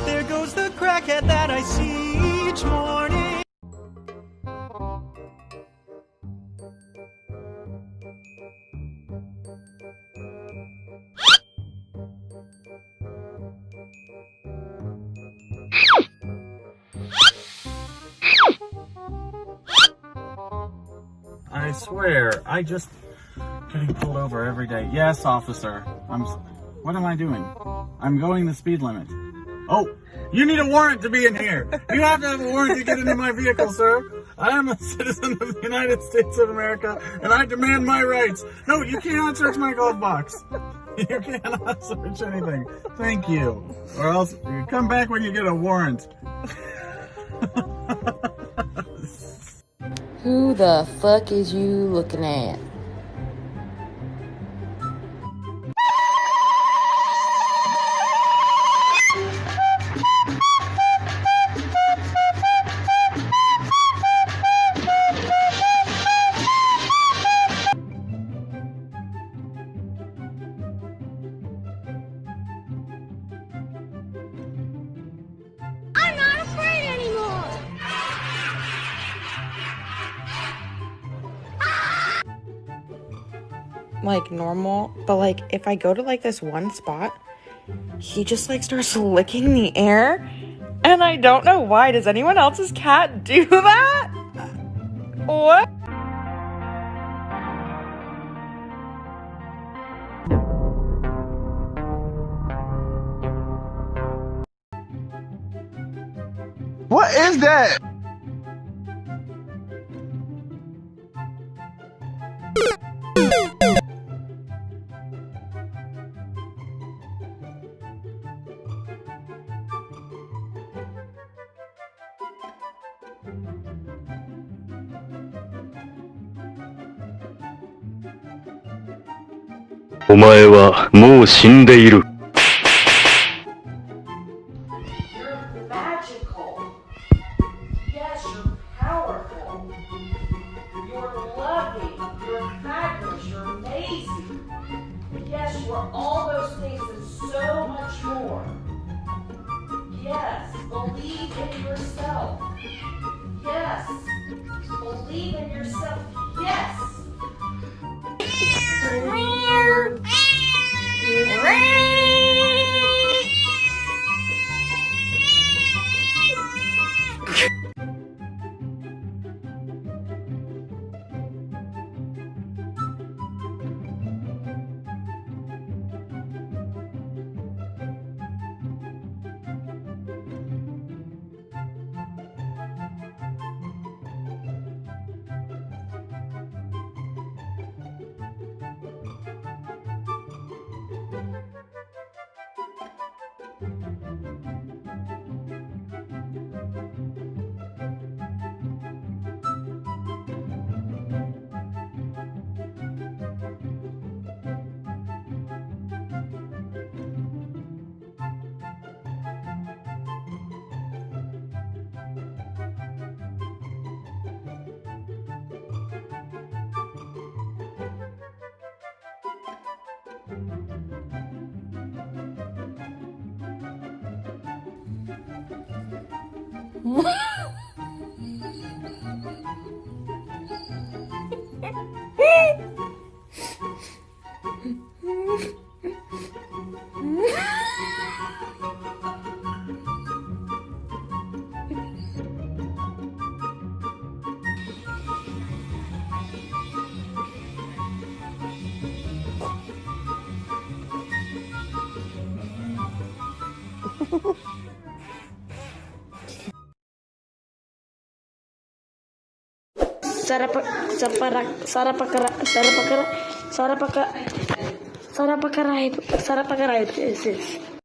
There goes the crackhead that I see each morning. I swear, I just getting pulled over every day. Yes, officer. What am I doing? I'm going the speed limit. Oh, you need a warrant to be in here. You have to have a warrant to get into my vehicle, sir. I am a citizen of the United States of America, and I demand my rights. No, you cannot search my glove box. You cannot search anything. Thank you. Or else you come back when you get a warrant. Who the fuck is you looking at? I'm not afraid anymore! Like normal, but like if I go to like this one spot, he just like starts licking the air, and I don't know why. Does anyone else's cat do that? What? What is that? O前はもう死んでいる。You're magical. Yes, you're powerful. You're loving. You're fabulous. You're amazing. Yes, you are all those things and so much more. Yes, believe in yourself. Yes, believe in yourself. Yes. Sarapakara is this.